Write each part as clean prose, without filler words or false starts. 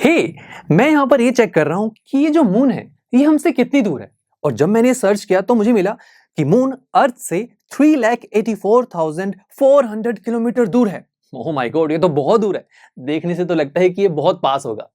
हे मैं यहाँ पर ये चेक कर रहा हूँ कि ये जो मून है ये हमसे कितनी दूर है। और जब मैंने सर्च किया तो मुझे मिला कि मून अर्थ से 3,84,400 किलोमीटर दूर है। ओह माय गॉड, ये तो बहुत दूर है। देखने से तो लगता है कि ये बहुत पास होगा।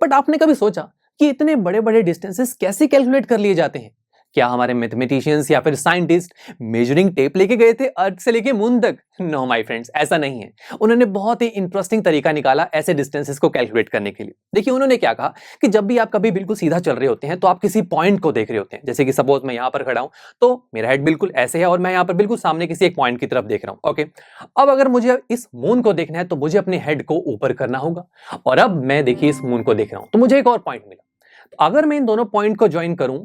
बट आपने कभी सोचा कि इतने बड़े बड़े डिस्टेंसेस कैसे कैलकुलेट कर लिए जाते हैं? क्या हमारे मैथमेटिशियंस या फिर साइंटिस्ट मेजरिंग टेप लेके गए थे अर्थ से लेके मून तक? नो माय फ्रेंड्स, ऐसा नहीं है। उन्होंने बहुत ही इंटरेस्टिंग तरीका निकाला ऐसे डिस्टेंसेस को कैलकुलेट करने के लिए। देखिए उन्होंने क्या कहा कि जब भी आप कभी बिल्कुल सीधा चल रहे होते हैं तो आप किसी पॉइंट को देख रहे होते हैं। जैसे कि सपोज मैं यहाँ पर खड़ा हूं तो मेरा हेड बिल्कुल ऐसे है और मैं यहाँ पर बिल्कुल सामने किसी एक पॉइंट की तरफ देख रहा हूं। ओके, अब अगर मुझे इस मून को देखना है तो मुझे अपने हेड को ऊपर करना होगा। और अब मैं देखिए इस मून को देख रहा हूं तो मुझे एक और पॉइंट मिला। तो अगर मैं इन दोनों पॉइंट को ज्वाइन करूं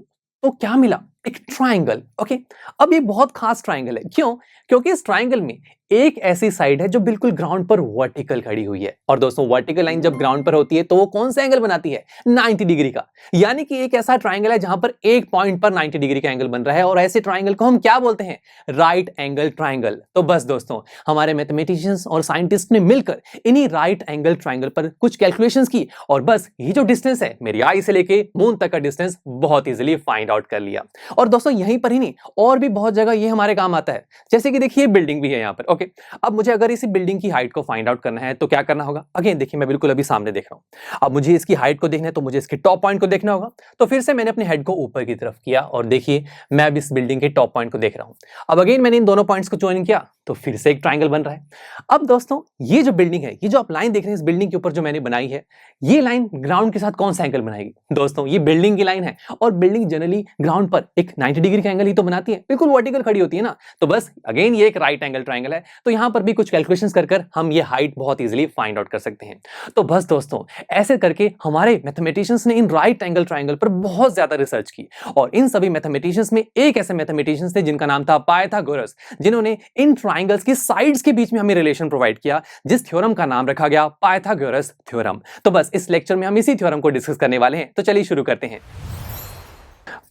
तो क्या मिला? एक ट्राइंगल। ओके, अब ये बहुत खास ट्राइंगल है। क्यों? क्योंकि इस ट्राइंगल में एक ऐसी साइड है जो बिल्कुल ग्राउंड पर वर्टिकल खड़ी हुई है। और दोस्तों वर्टिकल लाइन जब ग्राउंड पर होती है तो वो कौन सा एंगल बनाती है? 90 डिग्री का। यानी कि एक ऐसा ट्राइंगल है जहां पर एक पॉइंट पर 90 डिग्री का एंगल बन रहा है और ऐसे ट्राइंगल को हम क्या बोलते हैं? Right angle triangle. तो बस दोस्तों हमारे मैथमेटिशियंस और साइंटिस्ट ने मिलकर इन्हीं राइट एंगल ट्राइंगल पर कुछ कैलकुलेशंस की और बस ये जो डिस्टेंस है मेरी आई से लेके मून तक का डिस्टेंस बहुत इजीली फाइंड आउट कर लिया। और दोस्तों यहीं पर ही नहीं, और भी बहुत जगह ये हमारे काम आता है। जैसे कि देखिए बिल्डिंग भी है यहाँ पर। ओके, अब मुझे अगर इसी बिल्डिंग की हाइट को फाइंड आउट करना है तो क्या करना होगा? अगेन देखिए मैं बिल्कुल अभी सामने देख रहा हूं। अब मुझे इसकी हाइट को देखना है तो मुझे इसके टॉप पॉइंट को देखना होगा। तो फिर से मैंने अपने हेड को ऊपर की तरफ किया और देखिए मैं अब इस बिल्डिंग के टॉप पॉइंट को देख रहा हूं। अब अगेन मैंने इन दोनों पॉइंट्स को ज्वाइन किया तो फिर से एक ट्राइंगल बन रहा है। अब दोस्तों ये जो बिल्डिंग है, ये जो आप लाइन देख रहे हैं इस बिल्डिंग के ऊपर जो मैंने बनाई है, ये लाइन ग्राउंड के साथ कौन सा एंगल बनाएगी? दोस्तों ये बिल्डिंग की लाइन है और बिल्डिंग जनरली ग्राउंड पर एक 90 डिग्री का एंगल ही तो बनाती है, बिल्कुल वर्टिकल खड़ी होती है ना। तो बस अगेन ये एक राइट एंगल ट्राइंगल है। तो यहां पर भी कुछ कैलकुलेशंस कर हम ये हाइट बहुत इजीली फाइंड आउट कर सकते हैं। तो बस दोस्तों ऐसे करके हमारे मैथमेटिशियंस ने इन राइट एंगल ट्राइंगल पर बहुत ज्यादा रिसर्च की और इन सभी मैथमेटिशियंस में एक ऐसे मैथमेटिशियंस थे जिनका नाम था पाइथागोरस, जिन्होंने इन ट्राइंगल्स की साइड्स के बीच में हमें रिलेशन प्रोवाइड किया, जिस थ्योरम का नाम रखा गया पाइथागोरस थ्योरम। तो बस इस लेक्चर में हम इसी थ्योरम को डिस्कस करने वाले हैं। तो चलिए शुरू करते हैं।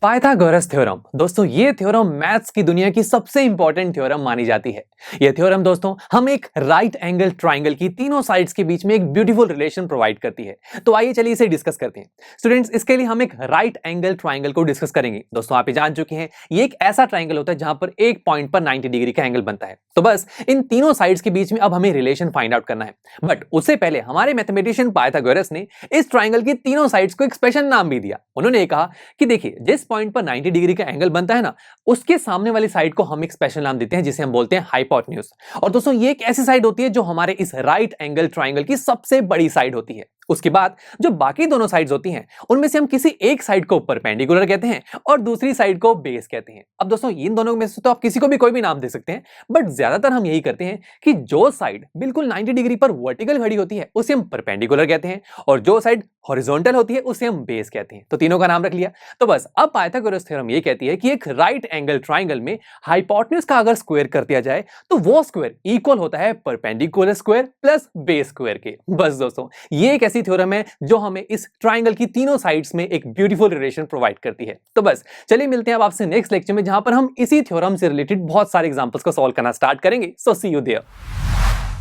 Pythagoras theorem. दोस्तों ये थ्योरम मैथ्स की दुनिया की सबसे इंपॉर्टेंट थ्योरम मानी जाती है। यह थ्योरम दोस्तों हम एक राइट एंगल ट्राइंगल की तीनों साइड्स के बीच में एक ब्यूटीफुल रिलेशन प्रोवाइड करती है। तो आइए चलिए इसे डिस्कस करते हैं। स्टूडेंट्स इसके लिए हम एक राइट एंगल ट्राइंगल को डिस्कस करेंगे। दोस्तों आप ये जान चुके हैं ये एक ऐसा ट्राइंगल होता है जहां पर एक पॉइंट पर 90 डिग्री का एंगल बनता है। तो बस इन तीनों साइड्स के बीच में अब हमें रिलेशन फाइंड आउट करना है। बट उससे पहले हमारे मैथमेटिशियन पाइथागोरस ने इस ट्राइंगल की तीनों साइड्स को एक स्पेशल नाम भी दिया। उन्होंने कहा कि देखिए जिस पॉइंट पर 90 डिग्री का एंगल बनता है ना, उसके सामने वाली साइड को हम एक स्पेशल नाम देते हैं जिसे हम बोलते हैं हाइपोटेन्यूज। और दोस्तों ये एक ऐसी साइड होती है जो हमारे इस राइट एंगल ट्राइंगल की सबसे बड़ी साइड होती है। उसके बाद जो बाकी दोनों साइड्स होती हैं उनमें से हम किसी एक साइड को परपेंडिकुलर कहते हैं और दूसरी साइड को बेस कहते हैं। अब दोस्तों इन दोनों में से तो आप किसी को भी कोई भी नाम दे सकते हैं, बट ज्यादातर हम यही करते हैं कि जो साइड बिल्कुल 90 डिग्री पर वर्टिकल खड़ी होती है उसे हम परपेंडिकुलर कहते हैं और जो साइड हॉरिजॉन्टल होती है उसे हम बेस कहते हैं। तो तीनों का नाम रख लिया। तो बस अब पाइथागोरस थ्योरम ये कहती है कि एक राइट एंगल ट्राइंगल में हाइपोटेन्यूज का अगर स्क्वायर कर दिया जाए तो वो स्क्वायर इक्वल होता है perpendicular square plus base square के। बस दोस्तों ये एक ऐसी थ्योरम है जो हमें इस ट्राइंगल की तीनों साइड्स में एक ब्यूटीफुल रिलेशन प्रोवाइड करती है। तो बस चलिए मिलते हैं अब आपसे नेक्स्ट लेक्चर में जहां पर हम इसी थ्योरम से रिलेटेड बहुत सारे एग्जांपल्स को सॉल्व करना स्टार्ट करेंगे। So see you there.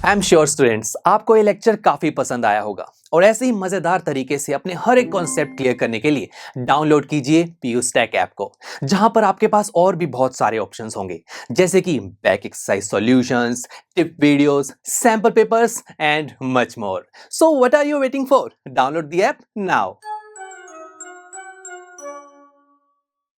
I am sure students आपको ये लेक्चर काफी पसंद आया होगा और ऐसे ही मजेदार तरीके से अपने हर एक कॉन्सेप्ट क्लियर करने के लिए डाउनलोड कीजिए PUStack ऐप को, जहां पर आपके पास और भी बहुत सारे ऑप्शंस होंगे जैसे कि back exercise solutions, tip videos, sample papers and much more. So what are you waiting for? Download the app now.